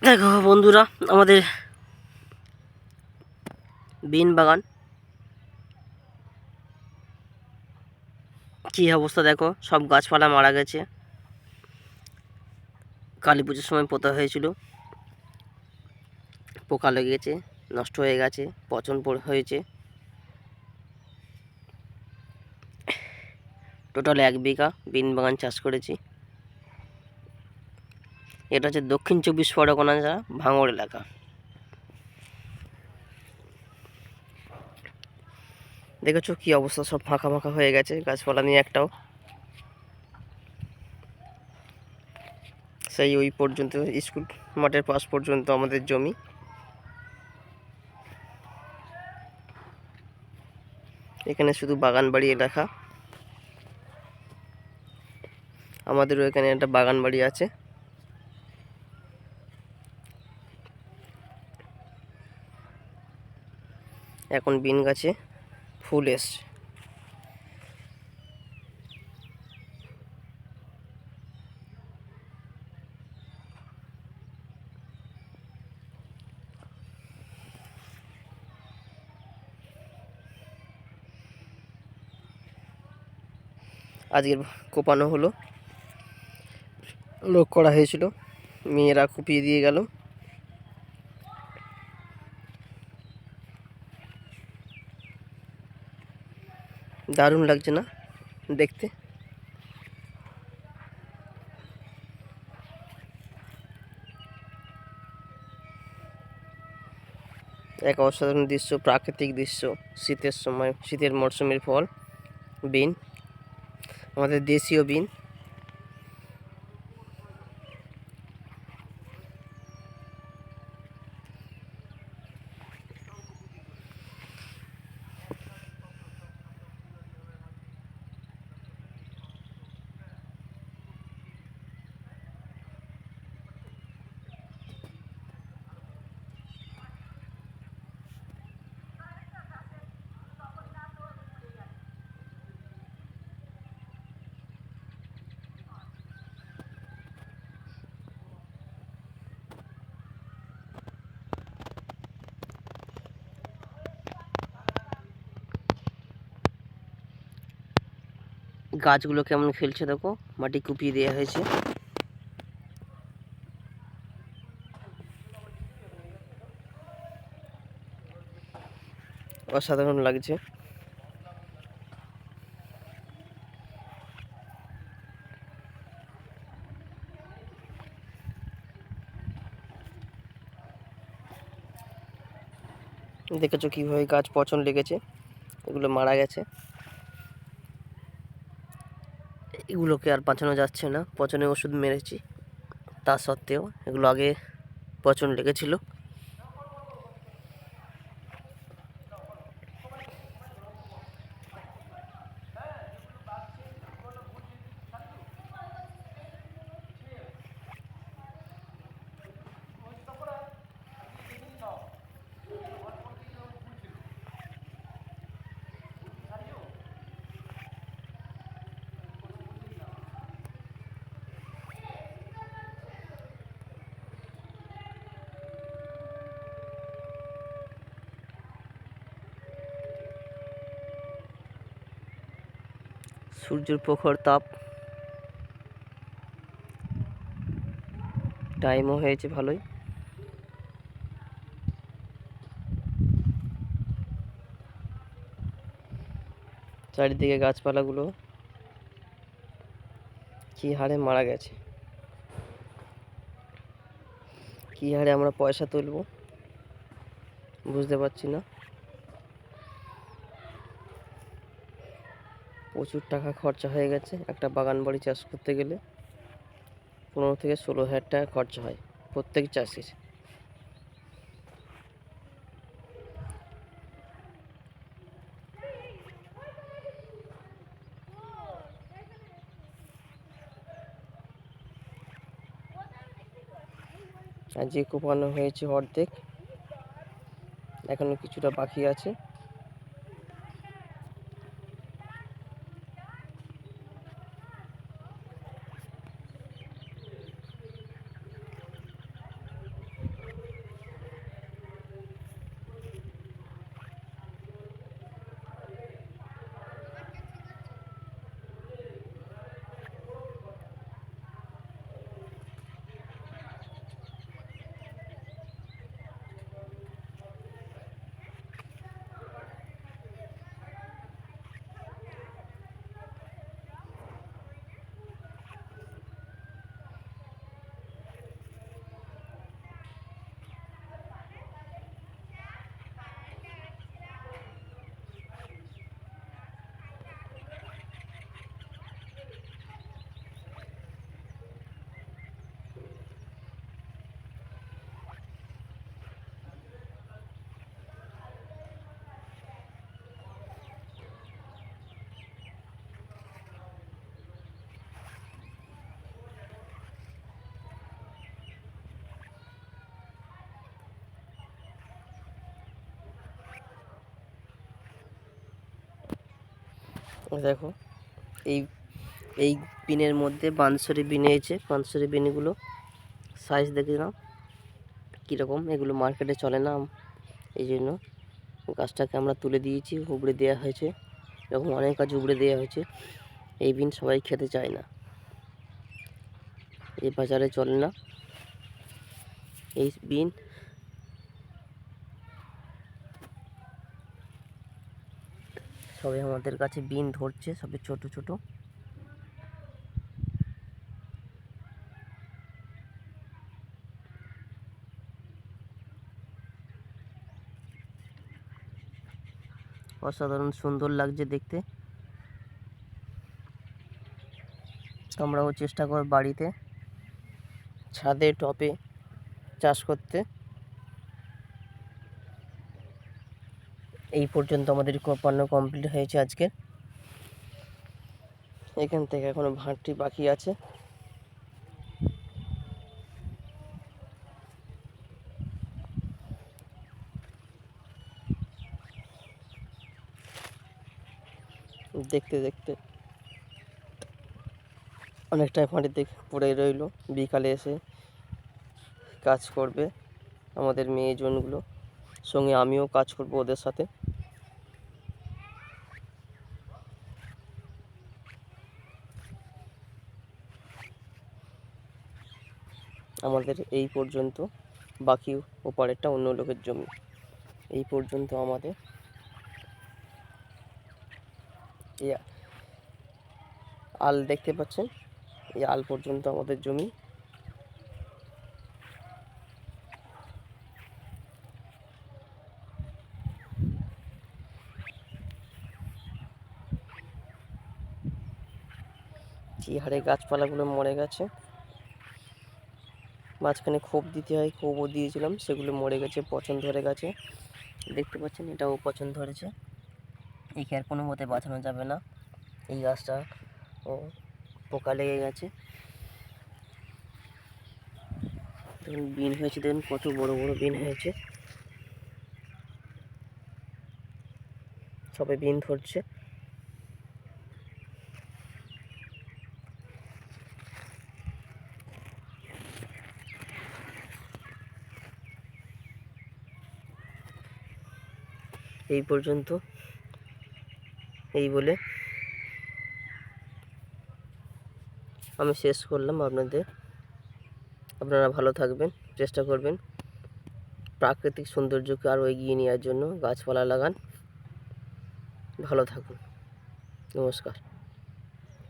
দেখো বন্ধুরা, আমাদের বিন বাগান কী অবস্থা দেখো, সব গাছপালা মারা গেছে। কালী পুজোর সময় পোতা হয়েছিল, পোকা লেগেছে, নষ্ট হয়ে গেছে, পচন হয়েছে। টোটাল 1 বিঘা বিন বাগান চাষ করেছি। এটা হচ্ছে দক্ষিণ 24 পরগনা জেলা ভাঙড় এলাকা। দেখেছো কি অবস্থা, সব ফাঁকা ফাঁকা হয়ে গেছে, গাছপালা নিয়ে একটাও। সেই ওই পর্যন্ত স্কুল মাঠের পাশ পর্যন্ত আমাদের জমি। এখানে শুধু বাগান বাড়ি এলাকা। আমাদেরও এখানে একটা বাগান বাড়ি আছে। এখন বিন গাছে ফুল এসছে। আজকের কোপানো হলো, লোক করা হয়েছিল, মেয়েরা কুপিয়ে দিয়ে গেল। দারুণ লাগছে না দেখতে? এক অসাধারণ দৃশ্য, প্রাকৃতিক দৃশ্য। শীতের সময়, শীতের মরশুমের ফল বিন, আমাদের দেশীয় বিন। গাছগুলো কেমন খেলছে দেখো, মাটি কুপিয়ে দেওয়া হয়েছে। অসাধারণ লাগছে। দেখেছো কিভাবে গাছ পচন লেগেছে, এগুলো মারা গেছে। এগুলোকে আর বাঁচানো যাচ্ছে না, পচনের ওষুধ মেরেছি। তা সত্ত্বেও এগুলো আগে পচন লেগেছিল। সূর্যের প্রখর তাপ, টাইমও হয়েছে ভালোই। চারিদিকে গাছপালাগুলো কী হারে মারা গেছে, কী হারে আমরা পয়সা তুলব বুঝতে পারছি না। প্রচুর টাকা খরচা হয়ে গেছে। একটা বাগান বাড়ি চাষ করতে গেলে 15 থেকে 16 হাজার টাকা খরচা হয় প্রত্যেক চাষির। আর যে কোপানো হয়েছে অর্ধেক, এখনো কিছুটা বাকি আছে। দেখো এই এই বিনের মধ্যে বানসরি বিন হয়েছে। বানসরি বিনগুলো সাইজ দেখে নাও কীরকম। এগুলো মার্কেটে চলে না, এই জন্য গাছটাকে আমরা তুলে দিয়েছি, উপড়ে দেওয়া হয়েছে। এরকম অনেক গাছ উপড়ে দেওয়া হয়েছে। এই বিন সবাই খেতে চায় না, এই বাজারে চলে না এই বিন। সবাই আমাদের কাছে বিন ধরছে, সবে ছোট ছোট। অসাধারণ সুন্দর লাগছে দেখতে। তোমরাও চেষ্টা করো বাড়িতে ছাদে টবে চাষ করতে। এই পর্যন্ত আমাদের পণ্য কমপ্লিট হয়েছে আজকে। এখান থেকে এখনো ভাঁড়টি বাকি আছে। দেখতে দেখতে অনেকটাই মাটিতে পড়ে রইল। বিকালে এসে কাজ করবে আমাদের মেয়েজনগুলো, সঙ্গে আমিও কাজ করব ওদের সাথে। আমাদের এই পর্যন্ত, বাকি ওপারেরটা অন্য লোকের জমি। এই পর্যন্ত আমাদের এই আল দেখতে পাচ্ছেন, এই আল পর্যন্ত আমাদের জমি। যে হারে গাছপালাগুলো মরে গেছে, মাঝখানে খোপ দিতে হয়, খোপও দিয়েছিলাম, সেগুলো মরে গেছে, পচন ধরে গেছে। দেখতে পাচ্ছেন এটাও পচন ধরেছে। একে আর কোনো মতে বাঁচানো যাবে না। এই গাছটা ও পোকা লেগে গেছে। দেখুন বিন হয়েছে, দেখুন কত বড় বড় বিন হয়েছে। সবে বিন ধরছে। এই পর্যন্ত, এই বলে আমি শেষ করলাম। আপনারা ভালো থাকবেন, চেষ্টা করবেন প্রাকৃতিক সৌন্দর্যকে আরও এগিয়ে নেওয়ার জন্য। গাছপালা লাগান, ভালো থাকুন, নমস্কার।